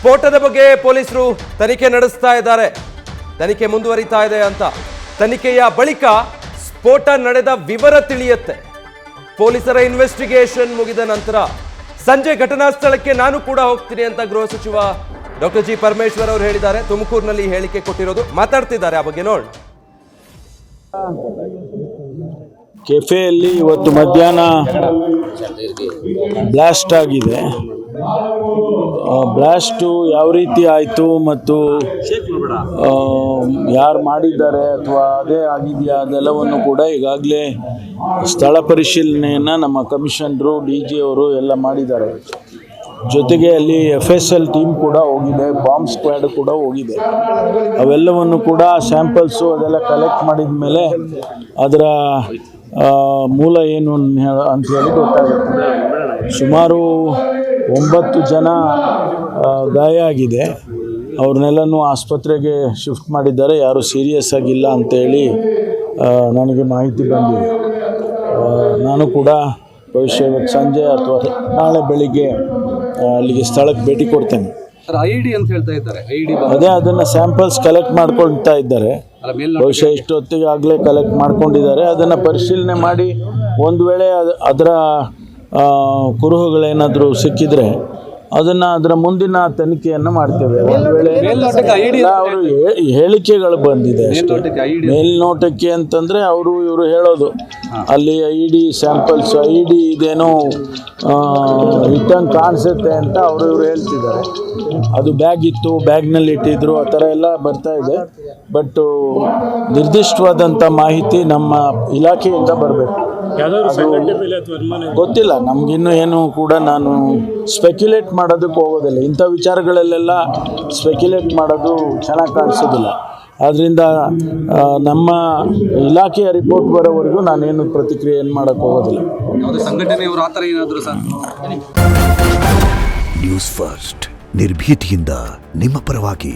ಸ್ಫೋಟದ ಬಗ್ಗೆ ಪೊಲೀಸರು ತನಿಖೆ ನಡೆಸ್ತಾ ಇದ್ದಾರೆ. ತನಿಖೆ ಮುಂದುವರಿತಾ ಇದೆ ಅಂತ. ತನಿಖೆಯ ಬಳಿಕ ಸ್ಫೋಟ ನಡೆದ ವಿವರ ತಿಳಿಯುತ್ತೆ. ಪೊಲೀಸರ ಇನ್ವೆಸ್ಟಿಗೇಷನ್ ಮುಗಿದ ನಂತರ ಸಂಜೆ ಘಟನಾ ಸ್ಥಳಕ್ಕೆ ನಾನು ಕೂಡ ಹೋಗ್ತೀನಿ ಅಂತ ಗೃಹ ಸಚಿವ ಡಾಕ್ಟರ್ ಜಿ ಪರಮೇಶ್ವರ್ ಅವರು ಹೇಳಿದ್ದಾರೆ. ತುಮಕೂರಿನಲ್ಲಿ ಹೇಳಿಕೆ ಕೊಟ್ಟಿರೋದು, ಮಾತಾಡ್ತಿದ್ದಾರೆ ಆ ಬಗ್ಗೆ ನೋಡಿ. ಕೆಫೆಯಲ್ಲಿ ಇವತ್ತು ಮಧ್ಯಾಹ್ನ ಬ್ಲಾಸ್ಟ್ ಆಗಿದೆ. ಬ್ಲಾಸ್ಟು ಯಾವ ರೀತಿ ಆಯಿತು ಮತ್ತು ಯಾರು ಮಾಡಿದ್ದಾರೆ ಅಥವಾ ಅದೇ ಆಗಿದೆಯಾ ಅದೆಲ್ಲವನ್ನು ಕೂಡ ಈಗಾಗಲೇ ಸ್ಥಳ ಪರಿಶೀಲನೆಯನ್ನು ನಮ್ಮ ಕಮಿಷನರು DG ಅವರು ಎಲ್ಲ ಮಾಡಿದ್ದಾರೆ. ಜೊತೆಗೆ ಅಲ್ಲಿ FSL ಟೀಮ್ ಕೂಡ ಹೋಗಿದೆ, ಬಾಂಬ್ ಸ್ಕ್ವಾಡ್ ಕೂಡ ಹೋಗಿದೆ. ಅವೆಲ್ಲವನ್ನು ಕೂಡ ಸ್ಯಾಂಪಲ್ಸು ಅದೆಲ್ಲ ಕಲೆಕ್ಟ್ ಮಾಡಿದ ಮೇಲೆ ಅದರ ಮೂಲ ಏನು ಅಂಥೇಳಿ ಗೊತ್ತಾಗುತ್ತೆ. ಸುಮಾರು 9 ಜನ ಗಾಯ ಆಗಿದೆ. ಅವ್ರನ್ನೆಲ್ಲನೂ ಆಸ್ಪತ್ರೆಗೆ ಶಿಫ್ಟ್ ಮಾಡಿದ್ದಾರೆ. ಯಾರೂ ಸೀರಿಯಸ್ ಆಗಿಲ್ಲ ಅಂತೇಳಿ ನನಗೆ ಮಾಹಿತಿ ಬಂದಿದೆ. ನಾನು ಕೂಡ ಭವಿಷ್ಯ ಇವತ್ತು ಸಂಜೆ ಅಥವಾ ನಾಳೆ ಬೆಳಿಗ್ಗೆ ಅಲ್ಲಿಗೆ ಸ್ಥಳಕ್ಕೆ ಭೇಟಿ ಕೊಡ್ತೇನೆ. IED ಅಂತ ಹೇಳ್ತಾ ಇದ್ದಾರೆ. ಅದೇ ಅದನ್ನು ಸ್ಯಾಂಪಲ್ಸ್ ಕಲೆಕ್ಟ್ ಮಾಡ್ಕೊಳ್ತಾ ಇದ್ದಾರೆ. ಬಹುಶಃ ಇಷ್ಟೊತ್ತಿಗೆ ಆಗಲೇ ಕಲೆಕ್ಟ್ ಮಾಡ್ಕೊಂಡಿದ್ದಾರೆ. ಅದನ್ನು ಪರಿಶೀಲನೆ ಮಾಡಿ ಒಂದು ವೇಳೆ ಅದರ ಕುರುಹುಗಳೇನಾದರೂ ಸಿಕ್ಕಿದರೆ ಅದರ ಮುಂದಿನ ತನಿಖೆಯನ್ನು ಮಾಡ್ತೇವೆ. ಒಂದು ವೇಳೆ ಅವರು ಹೇಳಿಕೆಗಳು ಬಂದಿದೆ ಅಷ್ಟೇ. ಮೇಲ್ನೋಟಕ್ಕೆ ಅಂತಂದರೆ ಇವರು ಹೇಳೋದು ಅಲ್ಲಿ IED ಸ್ಯಾಂಪಲ್ಸ್ IED ಇದೇನೋ ರಿಟರ್ನ್ ಕಾಣಿಸುತ್ತೆ ಅಂತ ಇವರು ಹೇಳ್ತಿದ್ದಾರೆ. ಅದು ಬ್ಯಾಗ್ ಇತ್ತು, ಬ್ಯಾಗ್ನಲ್ಲಿ ಇಟ್ಟಿದ್ರು, ಆ ಥರ ಎಲ್ಲ ಬರ್ತಾ ಇದೆ. ಬಟ್ ನಿರ್ದಿಷ್ಟವಾದಂಥ ಮಾಹಿತಿ ನಮ್ಮ ಇಲಾಖೆಯಿಂದ ಬರಬೇಕು. ಗೊತ್ತಿಲ್ಲ ನಮಗಿನ್ನೂ ಏನು ಕೂಡ. ನಾನು ಸ್ಪೆಕ್ಯುಲೇಟ್ ಮಾಡೋದಕ್ಕೆ ಹೋಗೋದಿಲ್ಲ. ಇಂಥ ವಿಚಾರಗಳಲ್ಲೆಲ್ಲ ಸ್ಪೆಕ್ಯುಲೇಟ್ ಮಾಡೋದು ಚೆನ್ನಾಗಿ ಕಾಣಿಸೋದಿಲ್ಲ. ಆದ್ದರಿಂದ ನಮ್ಮ ಇಲಾಖೆಯ ರಿಪೋರ್ಟ್ ಬರೋವರೆಗೂ ನಾನೇನು ಪ್ರತಿಕ್ರಿಯೆಯನ್ನು ಮಾಡೋಕ್ಕೆ ಹೋಗೋದಿಲ್ಲ. ಸಂಘಟನೆಯವರು ಆ ಥರ ಏನಾದರೂ ಸರ್. ನ್ಯೂಸ್ ಫಸ್ಟ್ ನಿರ್ಭೀತಿಯಿಂದ ನಿಮ್ಮ ಪರವಾಗಿ.